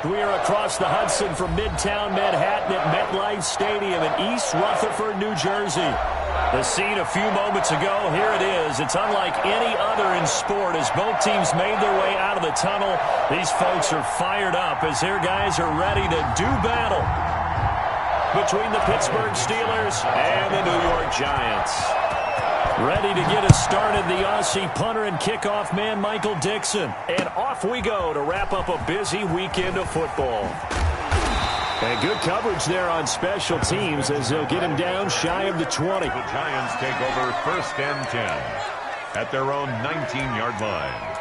We are across the Hudson from Midtown Manhattan at MetLife Stadium in East Rutherford, New Jersey. The scene a few moments ago, here it is. It's unlike any other in sport as both teams made their way out of the tunnel. These folks are fired up as their guys are ready to do battle between the Pittsburgh Steelers and the New York Giants. Ready to get us started, the Aussie punter and kickoff man, Michael Dixon. And off we go to wrap up a busy weekend of football. And good coverage there on special teams as they'll get him down shy of the 20. The Giants take over 1st and 10 at their own 19-yard line.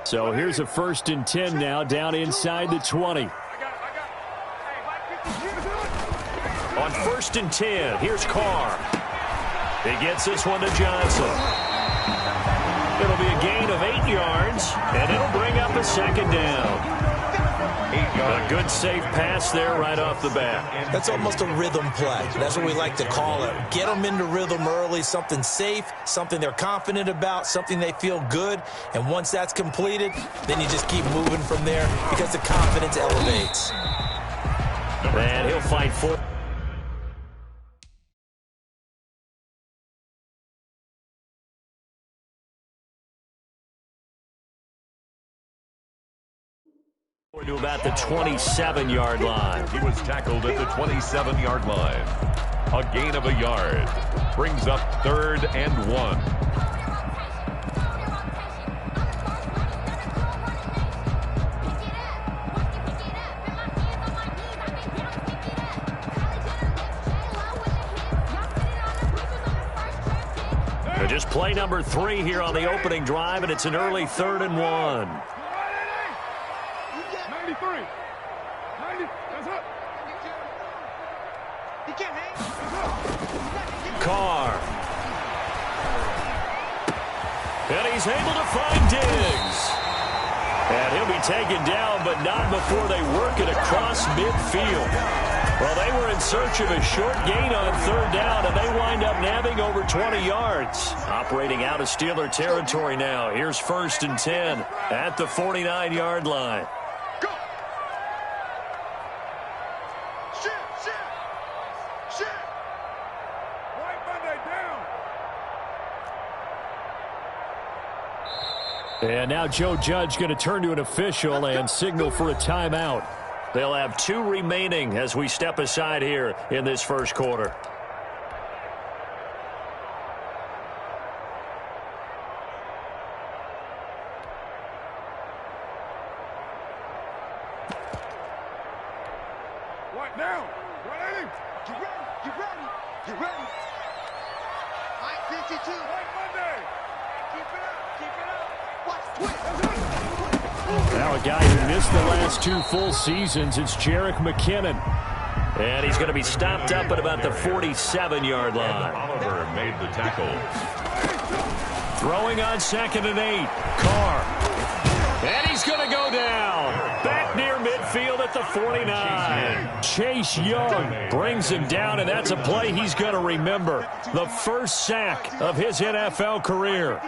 So here's a 1st and 10 now down inside the 20. On 1st and 10, here's Carr. He gets this one to Johnson. It'll be a gain of 8 yards, and it'll bring up a 2nd down. A good safe pass there right off the bat. That's almost a rhythm play. That's what we like to call it. Get them into rhythm early, something safe, something they're confident about, something they feel good. And once that's completed, then you just keep moving from there because the confidence elevates. And he'll fight for... We're to about the 27-yard line. He was tackled at the 27-yard line. A gain of a yard. Brings up 3rd and 1. They're just play number 3 here on the opening drive, and it's an early 3rd and 1. Carr. And he's able to find Diggs. And he'll be taken down, but not before they work it across midfield. Well, they were in search of a short gain on 3rd down, and they wind up nabbing over 20 yards. Operating out of Steeler territory now. Here's 1st and 10 at the 49-yard line. And now Joe Judge going to turn to an official and signal for a timeout. They'll have 2 remaining as we step aside here in this 1st quarter. Right now, ready? Get ready, get ready, get ready. Mike 52. Mike Monday. Keep it up, keep it up. Now a guy who missed the last 2 full seasons, it's Jerick McKinnon. And he's going to be stopped up at about the 47-yard line. Oliver made the tackle. Throwing on 2nd and 8. Carr. And he's going to go down. Back near midfield at the 49. Chase Young brings him down, and that's a play he's going to remember. The first sack of his NFL career.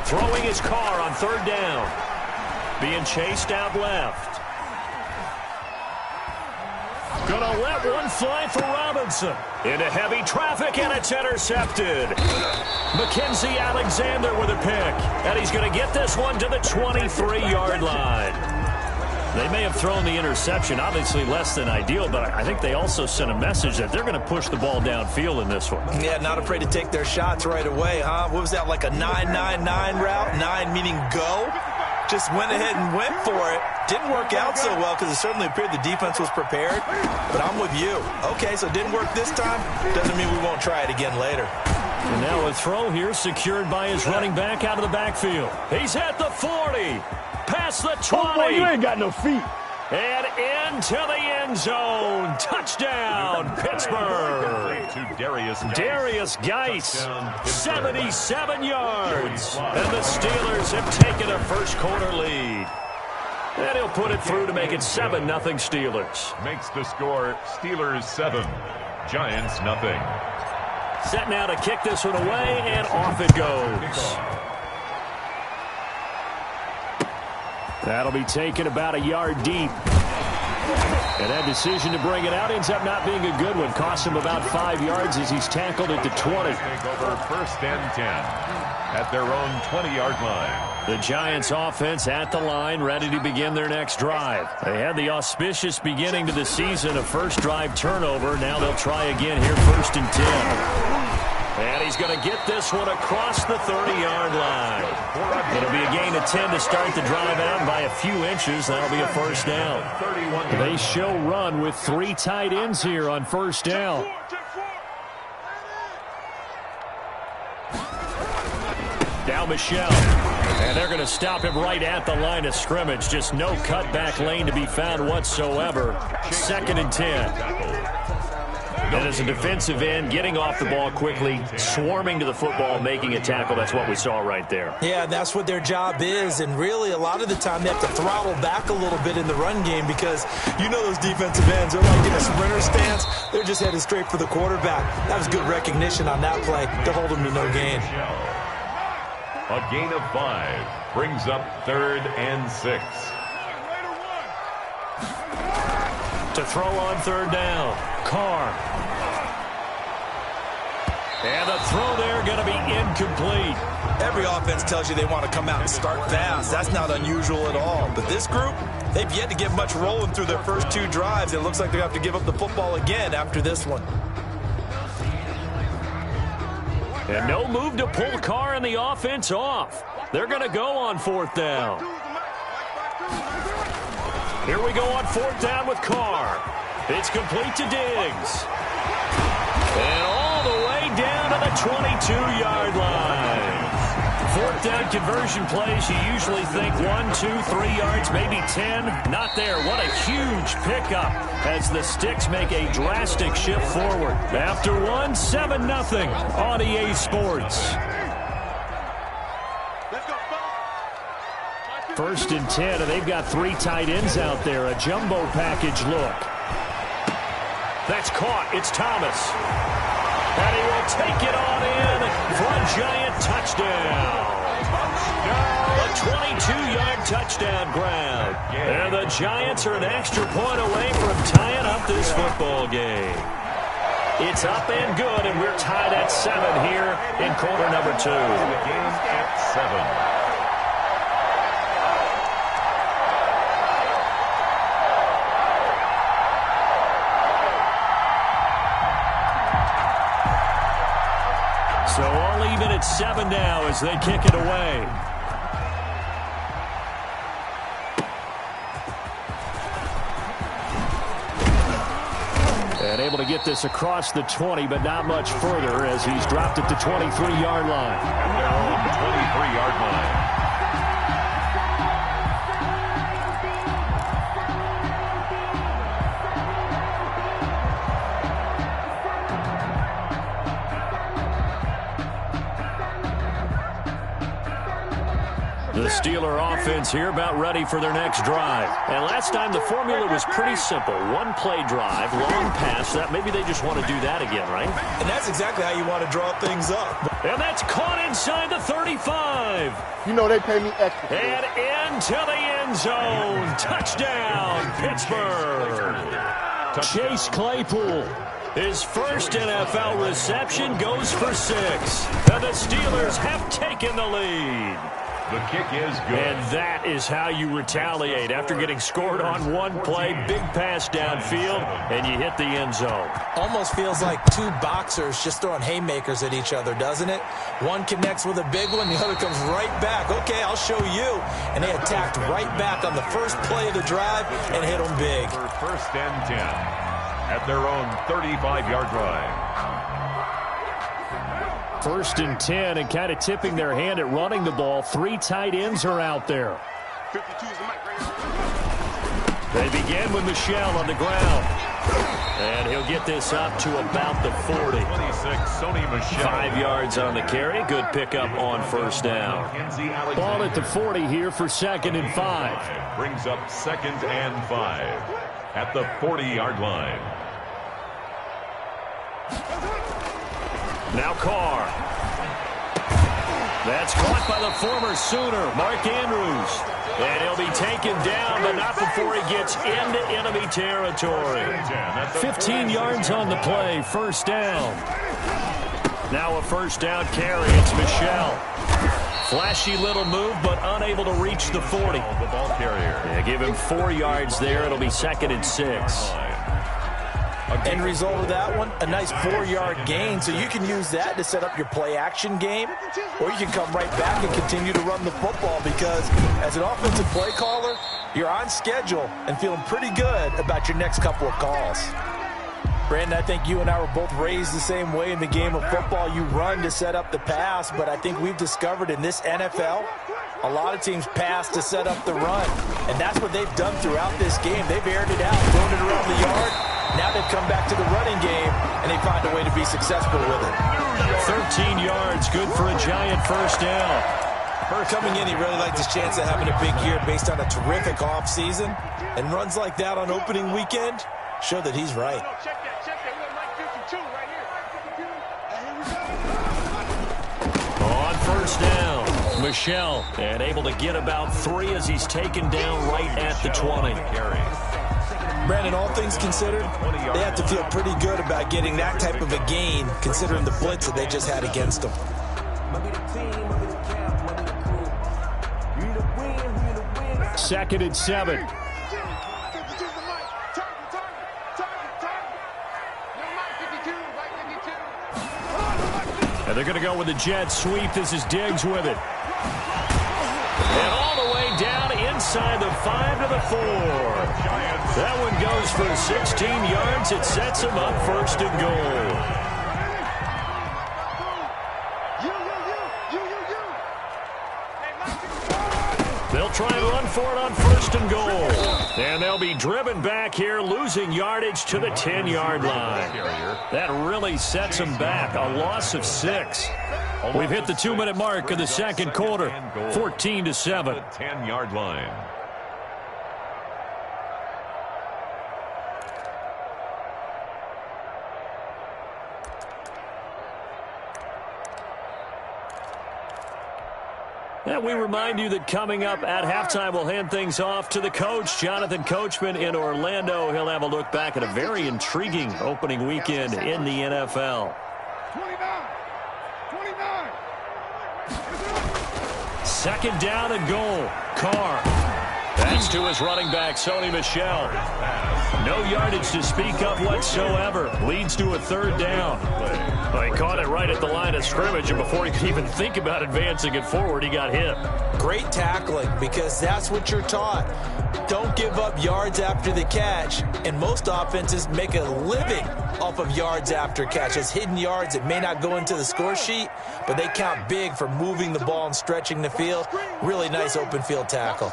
Throwing his Carr on 3rd down. Being chased out left. Gonna let one fly for Robinson. Into heavy traffic, and it's intercepted. Mackenzie Alexander with a pick. And he's going to get this one to the 23-yard line. They may have thrown the interception, obviously less than ideal, but I think they also sent a message that they're going to push the ball downfield in this one. Yeah, not afraid to take their shots right away, huh? What was that, like a 9-9-9 route? 9 meaning go? Just went ahead and went for it. Didn't work out so well because it certainly appeared the defense was prepared, but I'm with you. Okay, so it didn't work this time. Doesn't mean we won't try it again later. And now a throw here secured by his running back out of the backfield. He's at the 40. Past the 20. Oh, boy, you ain't got no feet. And into the end zone. Touchdown, Pittsburgh. To Darius Geis, 77 yards. And the Steelers have taken a first quarter lead. And he'll put it through to make it 7-0 Steelers. Makes the score Steelers 7, Giants nothing. Set now to kick this one away, and off it goes. That'll be taken about a yard deep. And that decision to bring it out ends up not being a good one. Costs him about 5 yards as he's tackled at the 20. Take over 1st and 10 at their own 20-yard line. The Giants offense at the line, ready to begin their next drive. They had the auspicious beginning to the season, a first drive turnover. Now they'll try again here, 1st and 10. And he's going to get this one across the 30-yard line. It'll be a gain of 10 to start the drive out by a few inches. That'll be a first down. They show run with 3 tight ends here on first down. Now Michelle. And they're going to stop him right at the line of scrimmage. Just no cutback lane to be found whatsoever. 2nd and 10. And as a defensive end, getting off the ball quickly, swarming to the football, making a tackle, that's what we saw right there. Yeah, that's what their job is. And really, a lot of the time, they have to throttle back a little bit in the run game because you know those defensive ends are like in a sprinter stance. They're just headed straight for the quarterback. That was good recognition on that play to hold them to no gain. A gain of 5 brings up 3rd and 6. To throw on 3rd down, Carr. And the throw there going to be incomplete. Every offense tells you they want to come out and start fast. That's not unusual at all. But this group, they've yet to get much rolling through their first 2 drives. It looks like they have to give up the football again after this one. And no move to pull Carr and the offense off. They're going to go on 4th down. Here we go on 4th down with Carr. It's complete to Diggs. And all the way down to the 22-yard line. 4th down conversion plays, you usually think 1, 2, 3 yards, maybe 10. Not there. What a huge pickup as the Sticks make a drastic shift forward. After 1, 7-0 on EA Sports. 1st and 10, and they've got 3 tight ends out there. A jumbo package look. That's caught. It's Thomas. And he will take it on in for a Giant touchdown. A 22-yard touchdown grab. And the Giants are an extra point away from tying up this football game. It's up and good, and we're tied at 7 here in quarter number 2. The game at 7. So all even at 7 now as they kick it away. And able to get this across the 20, but not much further as he's dropped at the 23-yard line. And they're on the 23-yard line. The Steeler offense here about ready for their next drive. And last time the formula was pretty simple. 1-play drive, long pass. That maybe they just want to do that again, right? And that's exactly how you want to draw things up. And that's caught inside the 35. You know they pay me extra. And into the end zone. Touchdown, Pittsburgh. Chase Claypool. His first NFL reception goes for 6. And the Steelers have taken the lead. The kick is good. And that is how you retaliate. After getting scored on 1 play, big pass downfield, and you hit the end zone. Almost feels like 2 boxers just throwing haymakers at each other, doesn't it? One connects with a big one, the other comes right back. Okay, I'll show you. And they attacked right back on the first play of the drive and hit them big. For 1st and 10 at their own 35-yard line. 1st and 10, and kind of tipping their hand at running the ball. 3 tight ends are out there. They begin with Michelle on the ground. And he'll get this up to about the 40. 5 yards on the carry. Good pickup on first down. Ball at the 40 here for 2nd and 5. Brings up 2nd and 5 at the 40-yard line. Now Carr. That's caught by the former Sooner, Mark Andrews. And he'll be taken down, but not before he gets into enemy territory. 15 yards on the play, first down. Now a first down carry. It's Michel. Flashy little move, but unable to reach the 40. The ball carrier. Yeah, give him 4 yards there. It'll be 2nd and 6. End result of that one, a nice 4-yard gain. So you can use that to set up your play-action game, or you can come right back and continue to run the football because as an offensive play caller, you're on schedule and feeling pretty good about your next couple of calls. Brandon, I think you and I were both raised the same way in the game of football. You run to set up the pass, but I think we've discovered in this NFL, a lot of teams pass to set up the run. And that's what they've done throughout this game. They've aired it out, thrown it around the yard. Now they've come back to the running game, and they find a way to be successful with it. 13 yards, good for a Giant first down. Coming in, he really liked his chance of having a big year based on a terrific offseason. And runs like that on opening weekend show that he's right. On first down, Michel, and able to get about 3 as he's taken down right at the 20. Brandon, all things considered, they have to feel pretty good about getting that type of a gain, considering the blitz that they just had against them. 2nd and 7. And they're going to go with a jet sweep. This is Diggs with it. And all the way down inside the 5 to the 4. That one goes for 16 yards. It sets him up 1st and goal. They'll try and run for it on 1st and goal. And they'll be driven back here, losing yardage to the 10-yard line. That really sets them back. A loss of 6. We've hit the 2-minute mark of the 2nd quarter. 14-7. 10-yard line. And we remind you that coming up at halftime, we'll hand things off to the coach, Jonathan Coachman in Orlando. He'll have a look back at a very intriguing opening weekend in the NFL. 2nd down and goal. Carr. That's to his running back, Sony Michel. No yardage to speak of whatsoever. Leads to a 3rd down. Well, he caught it right at the line of scrimmage, and before he could even think about advancing it forward, he got hit. Great tackling, because that's what you're taught. Don't give up yards after the catch, and most offenses make a living off of yards after catch. Those hidden yards that may not go into the score sheet, but they count big for moving the ball and stretching the field. Really nice open field tackle.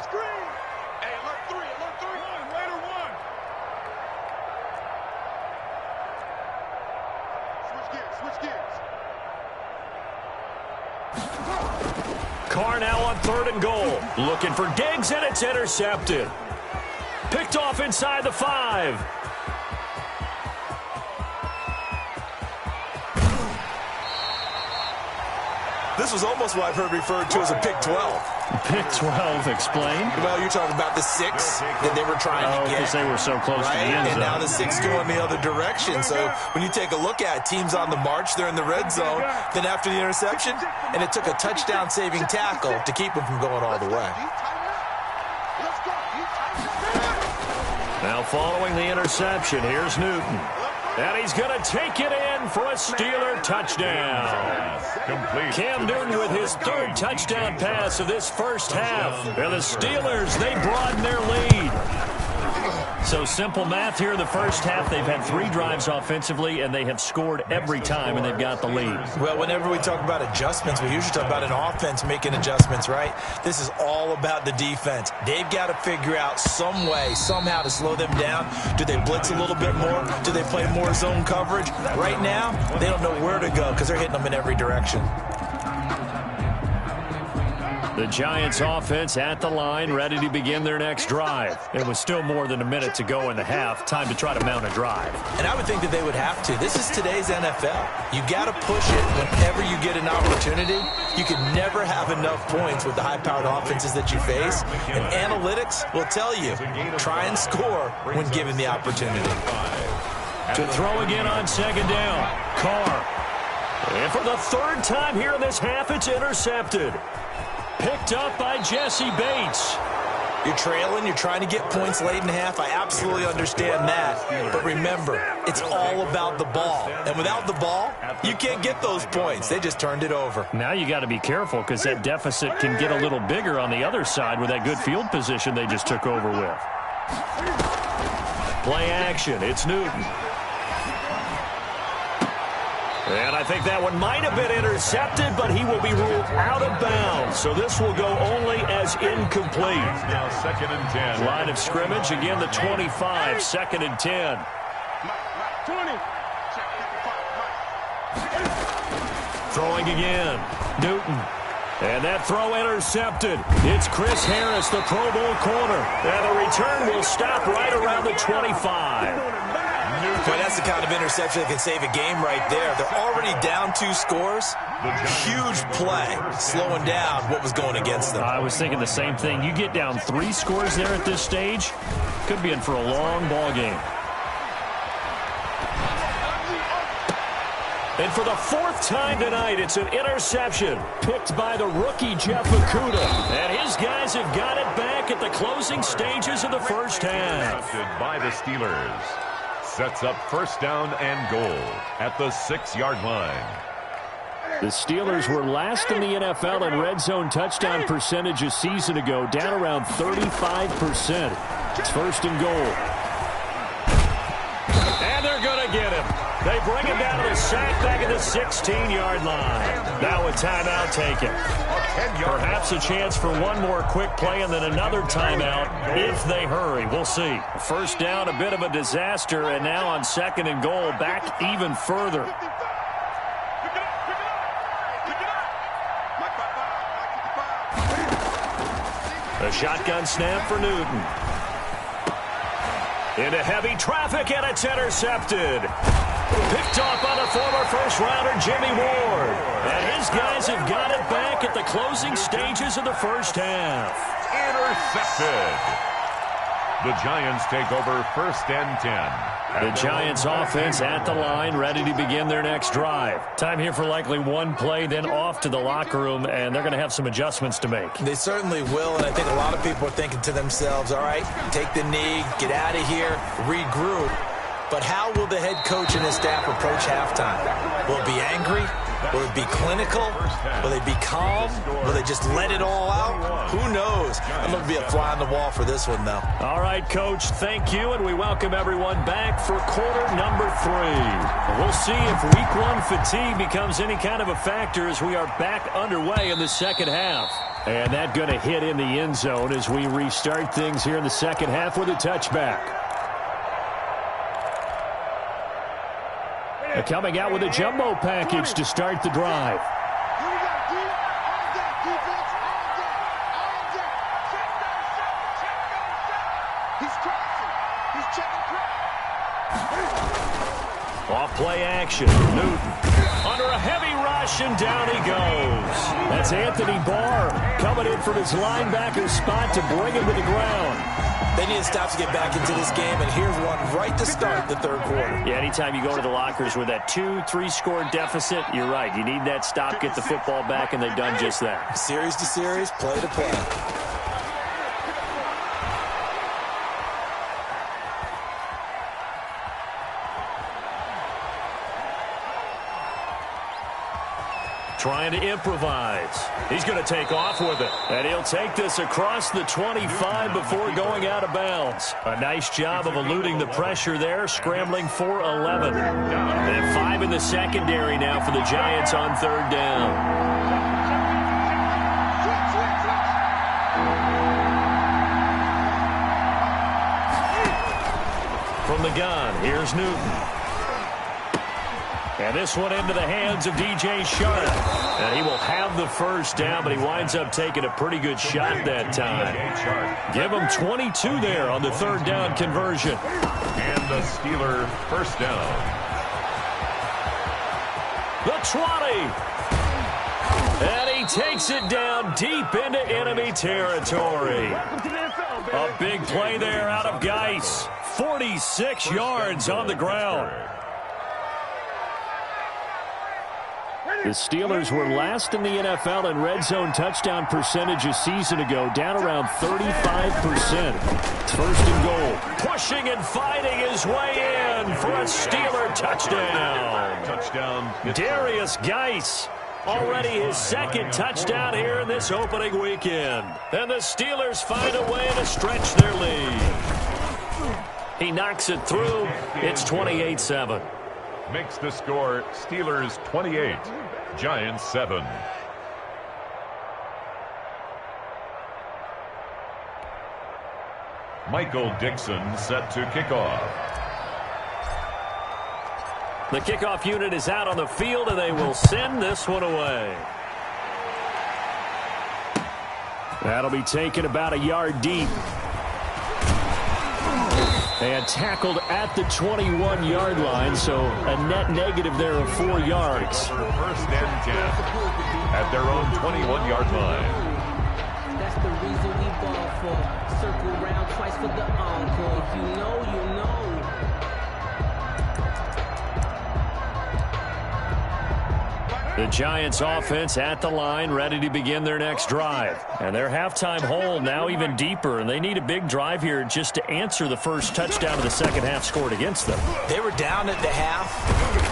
Carr now on 3rd and goal. Looking for Diggs, and it's intercepted. Picked off inside the 5. This was almost what I've heard referred to as a pick 12. Pick 12, explain. Well, you're talking about the 6 that they were trying to get. Because they were so close to the end zone. And now the 6 going the other direction. So when you take a look at teams on the march, they're in the red zone. Then after the interception, and it took a touchdown-saving tackle to keep them from going all the way. Now following the interception, here's Newton. And he's going to take it in for a Steeler touchdown. Complete. Cam Newton with his 3rd touchdown pass of this first half. And the Steelers, they broaden their lead. So simple math here in the first half. They've had 3 drives offensively, and they have scored every time, and they've got the lead. Well, whenever we talk about adjustments, we usually talk about an offense making adjustments, right? This is all about the defense. They've got to figure out some way, somehow to slow them down. Do they blitz a little bit more? Do they play more zone coverage? Right now, they don't know where to go because they're hitting them in every direction. The Giants offense at the line, ready to begin their next drive. It was still more than a minute to go in the half. Time to try to mount a drive. And I would think that they would have to. This is today's NFL. You got to push it whenever you get an opportunity. You can never have enough points with the high-powered offenses that you face. And analytics will tell you, try and score when given the opportunity. To throw again on second down, Carr. And for the 3rd time here in this half, it's intercepted. Picked up by Jesse Bates. You're trailing, you're trying to get points late in half. I absolutely understand that. But remember, it's all about the ball. And without the ball, you can't get those points. They just turned it over. Now you got to be careful because that deficit can get a little bigger on the other side with that good field position they just took over with. Play action. It's Newton. And I think that one might have been intercepted, but he will be ruled out of bounds. So this will go only as incomplete. Now 2nd and 10. Line of scrimmage, again the 25, 2nd and 10. 20. Throwing again, Newton. And that throw intercepted. It's Chris Harris, the Pro Bowl corner. And the return will stop right around the 25. Boy, that's the kind of interception that can save a game right there. They're already down 2 scores. Huge play, slowing down what was going against them. I was thinking the same thing. You get down 3 scores there at this stage, could be in for a long ball game. And for the 4th time tonight, it's an interception picked by the rookie Jeff Okudah. And his guys have got it back at the closing stages of the first half. By the Steelers. Sets up 1st down and goal at the 6-yard line. The Steelers were last in the NFL in red zone touchdown percentage a season ago, down around 35%. It's 1st and goal. And they're going to get him. They bring him down to the sack back at the 16-yard line. Now a timeout taken. Perhaps a chance for one more quick play and then another timeout if they hurry. We'll see. 1st down, a bit of a disaster, and now on 2nd and goal, back even further. A shotgun snap for Newton. Into heavy traffic, and it's intercepted. Picked off by the former first-rounder Jimmy Ward. And his guys have got it back at the closing stages of the first half. Intercepted. The Giants take over 1st and 10. The Giants offense at the line, ready to begin their next drive. Time here for likely one play, then off to the locker room, and they're going to have some adjustments to make. They certainly will, and I think a lot of people are thinking to themselves, all right, take the knee, get out of here, regroup. But how will the head coach and his staff approach halftime? Will it be angry? Will it be clinical? Will they be calm? Will they just let it all out? Who knows? I'm going to be a fly on the wall for this one, though. All right, Coach, thank you, and we welcome everyone back for quarter number 3. We'll see if week 1 fatigue becomes any kind of a factor as we are back underway in the second half. And that going to hit in the end zone as we restart things here in the second half with a touchback. Coming out with a jumbo package to start the drive. Off play action. Newton under a heavy rush, and down he goes. That's Anthony Barr coming in from his linebacker spot to bring him to the ground. They need to stop to get back into this game, and here's one right to start the 3rd quarter. Yeah, anytime you go to the lockers with that 2-3 score deficit, you're right. You need that stop, get the football back, and they've done just that. Series to series, play to play. trying to improvise. He's going to take off with it. And he'll take this across the 25 before going out of bounds. A nice job of eluding the pressure there, scrambling for 11. And 5 in the secondary now for the Giants on third down. From the gun, here's Newton. And this one into the hands of DJ Sharp. And he will have the first down, but he winds up taking a pretty good shot that time. Give him 22 there on the third down conversion. And the Steeler first down. The 20. And he takes it down deep into enemy territory. A big play there out of Geis. 46 yards on the ground. The Steelers were last in the NFL in red zone touchdown percentage a season ago, down around 35%. First and goal. Pushing and fighting his way in for a Steeler touchdown. Darius Geis. Already his second touchdown here in this opening weekend. And the Steelers find a way to stretch their lead. He knocks it through. It's 28-7. Makes the score Steelers 28, Giants 7. Michael Dixon set to kick off. The kickoff unit is out on the field, and they will send this one away. That'll be taken about a yard deep. And tackled at the 21-yard line, so a net negative there of 4 yards. First and 10 at their own 21-yard line. That's the reason we ball for. Circle round twice for the encore. If you know, you know. The Giants offense at the line, ready to begin their next drive. And their halftime hole now even deeper, and they need a big drive here just to answer the first touchdown of the second half scored against them. They were down at the half.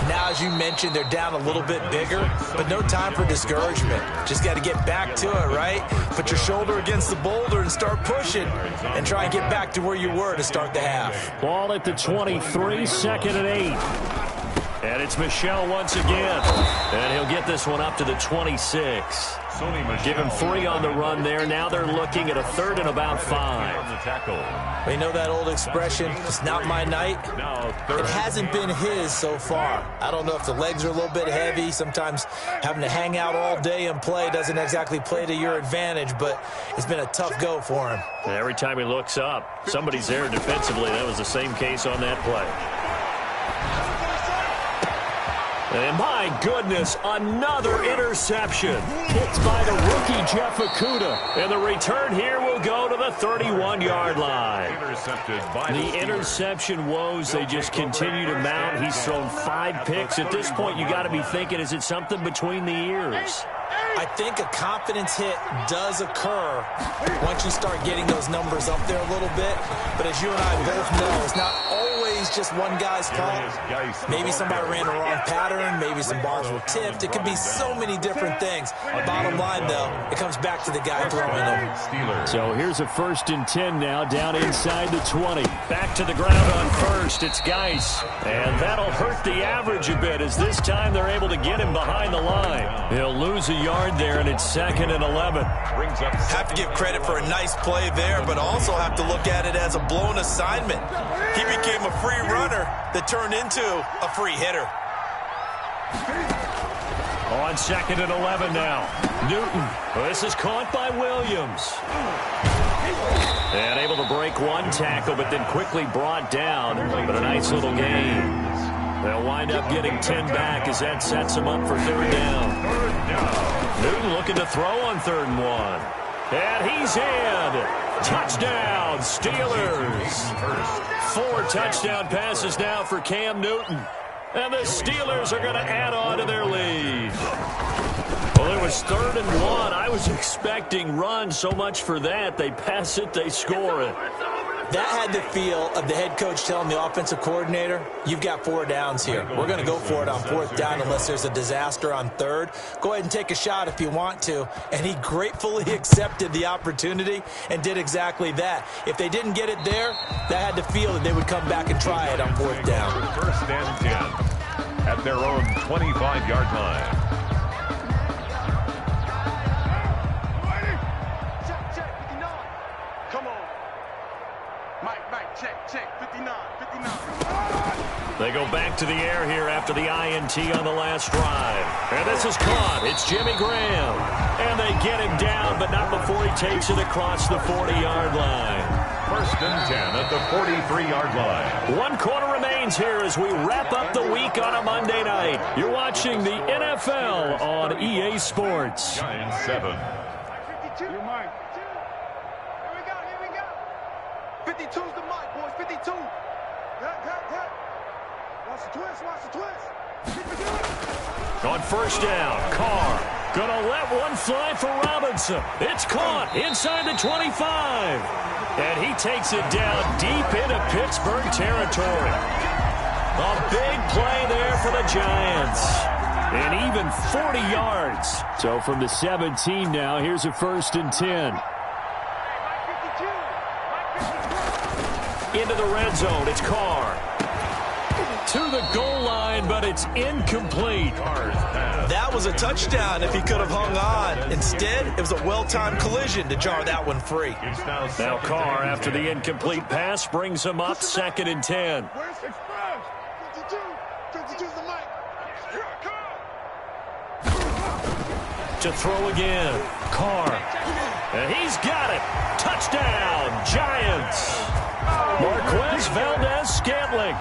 Now, as you mentioned, they're down a little bit bigger, but no time for discouragement. Just got to get back to it, right? Put your shoulder against the boulder and start pushing and try and get back to where you were to start the half. Ball at the 23, second and 8. And it's Michel once again. And he'll get this one up to the 26. Give him 3 on the run there. Now they're looking at a third and about 5. We know that old expression, it's not my night. It hasn't been his so far. I don't know if the legs are a little bit heavy. Sometimes having to hang out all day and play doesn't exactly play to your advantage, but it's been a tough go for him. And every time he looks up, somebody's there defensively. That was the same case on that play. And my goodness, another interception. Hits by the rookie Jeff Okudah. And the return here will go to the 31-yard line. The interception woes, they just continue to mount. He's thrown 5 picks. At this point, you got to be thinking, is it something between the ears? I think a confidence hit does occur once you start getting those numbers up there a little bit. But as you and I both know, it's not always just one guy's fault. Maybe somebody ran the wrong pattern. Maybe some balls were tipped. It could be so many different things. Bottom line, though, it comes back to the guy throwing them. So here's a 1st and 10 now, down inside the 20. Back to the ground on first. It's Geis. And that'll hurt the average a bit, as this time they're able to get him behind the line. He'll lose a yard there, and it's 2nd and 11. Have to give credit for a nice play there, but also have to look at it as a blown assignment. He became a free runner that turned into a free hitter. On 2nd and 11 now. Newton. Well, this is caught by Williams. And able to break one tackle, but then quickly brought down. But a nice little gain. They'll wind up getting 10 back as that sets them up for 3rd down. Newton looking to throw on 3rd and 1. And he's in. Touchdown, Steelers. 4 touchdown passes now for Cam Newton. And the Steelers are going to add on to their lead. Well, it was 3rd and 1. I was expecting run, so much for that. They pass it, they score it. That had the feel of the head coach telling the offensive coordinator, you've got 4 downs here. We're going to go for it on 4th down unless there's a disaster on 3rd. Go ahead and take a shot if you want to. And he gratefully accepted the opportunity and did exactly that. If they didn't get it there, that had the feel that they would come back and try it on 4th down. 1st and 10 at their own 25-yard line. They go back to the air here after the INT on the last drive. And this is caught. It's Jimmy Graham. And they get him down, but not before he takes it across the 40-yard line. 1st and 10 at the 43-yard line. 1 quarter remains here as we wrap up the week on a Monday night. You're watching the NFL on EA Sports. Giants 7. 52. You're mine. Here we go. 52's the mic, boys. 52. Cut. Watch the twist. On 1st down, Carr gonna let one fly for Robinson. It's caught inside the 25. And he takes it down deep into Pittsburgh territory. A big play there for the Giants. And even 40 yards. So from the 17 now, here's a 1st and 10. Into the red zone, it's Carr. To the goal line, but it's incomplete. That was a touchdown if he could have hung on. Instead, it was a well-timed collision to jar that one free. Now Carr, after the incomplete pass, brings him up 2nd and 10. 52's the mic. To throw again, Carr. And he's got it. Touchdown, Giants. Marquez Valdez-Scantling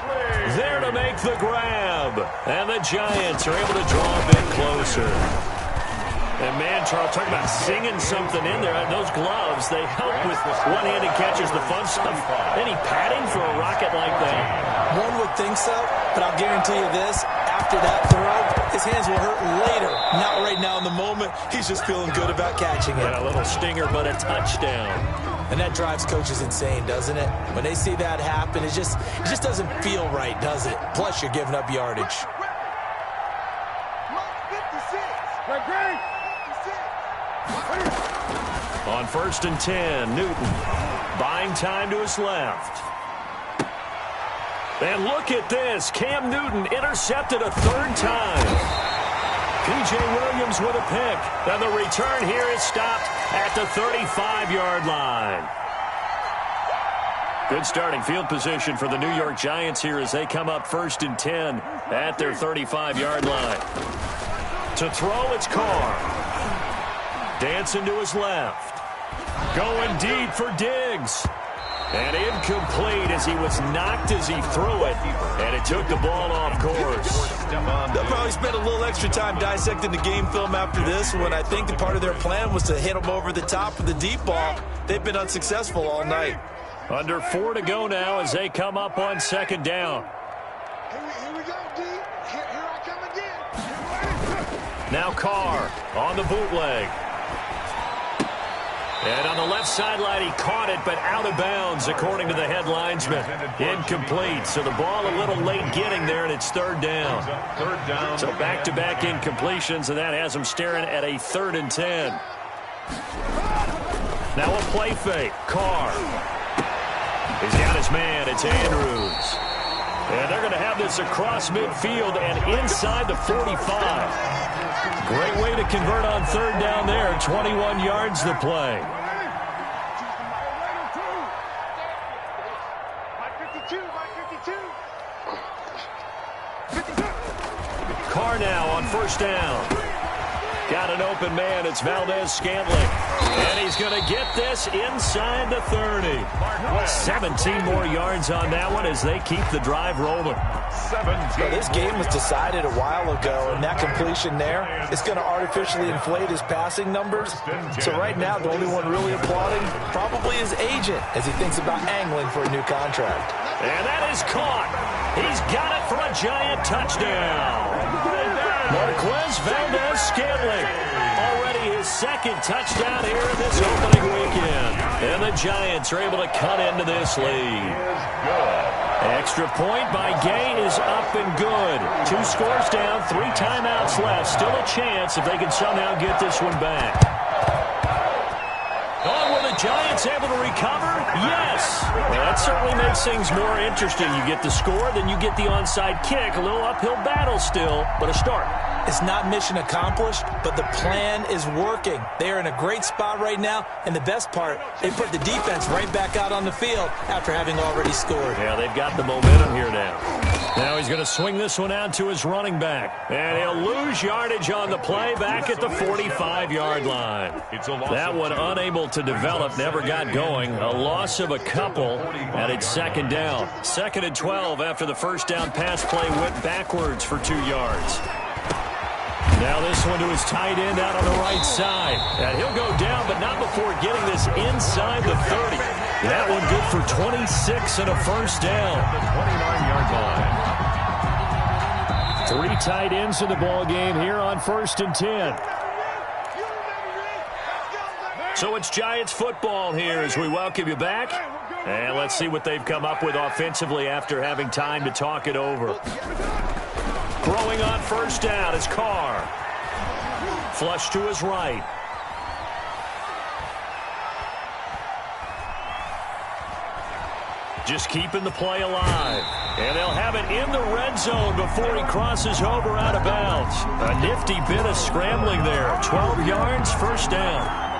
there to make the grab. And the Giants are able to draw a bit closer. And man, Charles, talking about singing something in there. Those gloves, they help with one-handed catches, the fun stuff. Any padding for a rocket like that? One would think so, but I'll guarantee you this. After that throw, his hands will hurt later. Not right now in the moment. He's just feeling good about catching it. Yeah, a little stinger, but a touchdown. And that drives coaches insane, doesn't it? When they see that happen, it just doesn't feel right, does it? Plus, you're giving up yardage. On 1st and 10, Newton buying time to his left. And look at this. Cam Newton intercepted a 3rd time. P.J. Williams with a pick. And the return here is stopped at the 35-yard line. Good starting field position for the New York Giants here as they come up 1st and 10 at their 35-yard line. To throw, it's Carr. Dancing to his left. Going deep for Diggs. And incomplete as he was knocked as he threw it. And it took the ball off course. They'll probably spend a little extra time dissecting the game film after this when I think the part of their plan was to hit him over the top with the deep ball. They've been unsuccessful all night. Under 4 to go now as they come up on 2nd down. Here we go, D. Here I come again. Now Carr on the bootleg. And on the left sideline, he caught it, but out of bounds, according to the head linesman. Incomplete. So the ball a little late getting there, and it's 3rd down. So back-to-back incompletions, and that has him staring at a 3rd and 10. Now a play fake. Carr. He's got his man. It's Andrews. And they're going to have this across midfield and inside the 45. Great way to convert on 3rd down there. 21 yards the play. Carr now on 1st down. Got an open man. It's Valdez-Scantling. And he's going to get this inside the 30. 17 more yards on that one as they keep the drive rolling. So this game was decided a while ago, and that completion there is going to artificially inflate his passing numbers. So right now, the only one really applauding probably his agent as he thinks about angling for a new contract. And that is caught. He's got it for a Giant touchdown. Marquez Valdez-Scantling, already his 2nd touchdown here in this opening weekend. And the Giants are able to cut into this lead. Extra point by Gay is up and good. 2 scores down, 3 timeouts left. Still a chance if they can somehow get this one back. Oh, were the Giants able to recover? Yes. Well, that certainly makes things more interesting. You get the score, then you get the onside kick. A little uphill battle still, but a start. It's not mission accomplished, but the plan is working. They are in a great spot right now, and the best part, they put the defense right back out on the field after having already scored. Yeah, they've got the momentum here now. Now he's going to swing this one out to his running back. And he'll lose yardage on the play back at the 45-yard line. That one unable to develop, never got going. A loss of a couple, and it's second down. 2nd and 12 after the first down pass play went backwards for 2 yards. Now this one to his tight end out on the right side. And he'll go down, but not before getting this inside the 30. That one good for 26 and a first down. The 29-yard line. 3 tight ends in the ball game here on 1st and 10. So it's Giants football here as we welcome you back. And let's see what they've come up with offensively after having time to talk it over. Throwing on first down is Carr. Flush to his right. Just keeping the play alive. And they'll have it in the red zone before he crosses over out of bounds. A nifty bit of scrambling there. 12 yards, first down.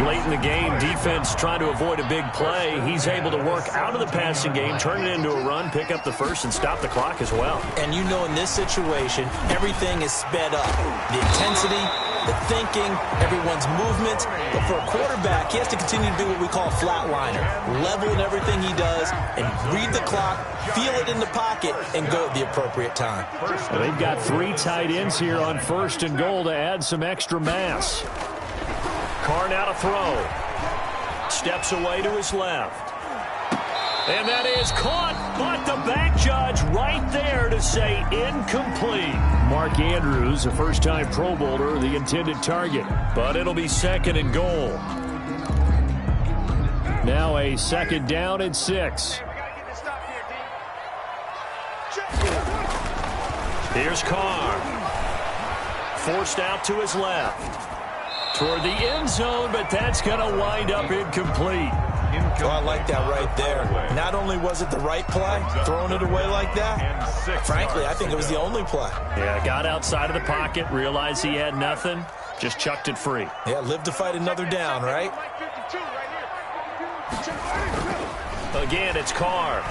Late in the game, defense trying to avoid a big play. He's able to work out of the passing game, turn it into a run, pick up the first, and stop the clock as well. And you know in this situation, everything is sped up. The intensity, the thinking, everyone's movement. But for a quarterback, he has to continue to do what we call a flatliner. Level in everything he does and read the clock, feel it in the pocket, and go at the appropriate time. Well, they've got 3 tight ends here on 1st and goal to add some extra mass. Carr now to throw. Steps away to his left. And that is caught, but the back judge right there to say incomplete. Mark Andrews, a first-time Pro Bowler, the intended target. But it'll be 2nd and goal. Now a 2nd down and 6. Here's Carr. Forced out to his left. Toward the end zone, but that's going to wind up incomplete. Oh, I like that right there. Not only was it the right play, throwing it away like that, frankly, I think it was the only play. Yeah, got outside of the pocket, realized he had nothing, just chucked it free. Yeah, live to fight another down, right? Again, it's Carr.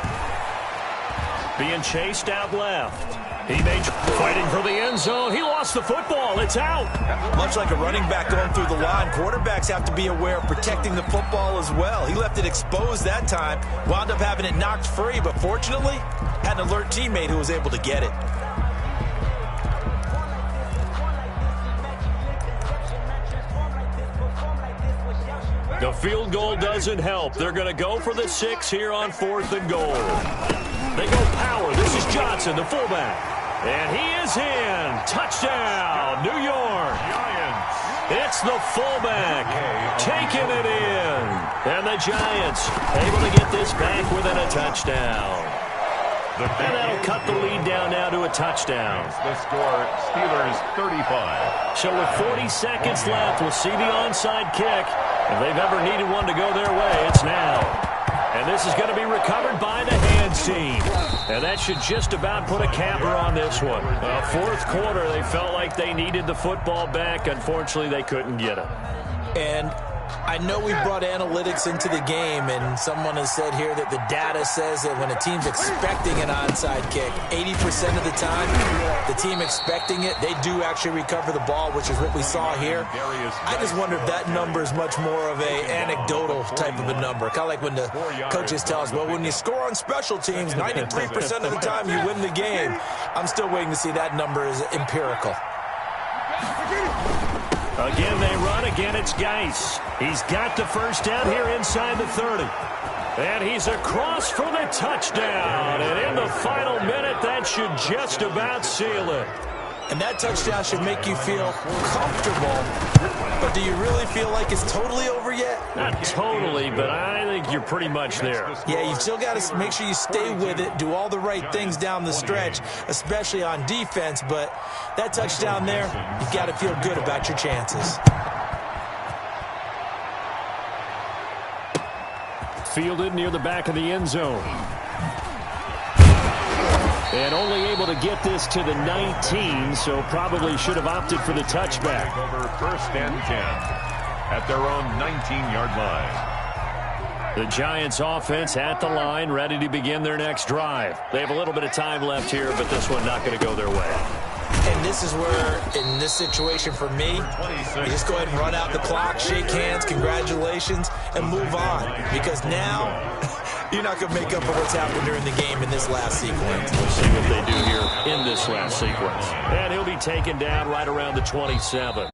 Being chased out left. He made fighting for the end zone. He lost the football. It's out. Much like a running back going through the line, quarterbacks have to be aware of protecting the football as well. He left it exposed that time, wound up having it knocked free, but fortunately, had an alert teammate who was able to get it. The field goal doesn't help. They're going to go for the 6 here on 4th and goal. They go power. This is Johnson, the fullback. And he is in. Touchdown, New York. Giants. It's the fullback taking it in. And the Giants able to get this back within a touchdown. And that'll cut the lead down now to a touchdown. The score, Steelers 35. So with 40 seconds left, we'll see the onside kick. If they've ever needed one to go their way, it's now. And this is going to be recovered by the hands team. And that should just about put a capper on this one. 4th quarter, they felt like they needed the football back. Unfortunately, they couldn't get it. And I know we brought analytics into the game, and someone has said here that the data says that when a team's expecting an onside kick, 80% of the time, the team expecting it, they do actually recover the ball, which is what we saw here. I just wonder if that number is much more of a anecdotal type of a number. Kind of like when the coaches tell us, well, when you score on special teams, 93% of the time you win the game. I'm still waiting to see that number is empirical. Again, they run. Again, it's Geis. He's got the first down here inside the 30. And he's across for the touchdown. And in the final minute, that should just about seal it. And that touchdown should make you feel comfortable. But do you really feel like it's totally over yet? Not totally, but I think you're pretty much there. Yeah, you still got to make sure you stay with it, do all the right things down the stretch, especially on defense, but that touchdown there, you got to feel good about your chances. Fielded near the back of the end zone. And only able to get this to the 19, so probably should have opted for the touchback. Over first and 10 at their own 19-yard line. The Giants offense at the line, ready to begin their next drive. They have a little bit of time left here, but this one not going to go their way. And this is where, in this situation for me, you just go ahead and run out the clock, shake hands, congratulations, and move on. Because now, you're not going to make up for what's happened during the game in this last sequence. We'll see what they do here in this last sequence. And he'll be taken down right around the 27.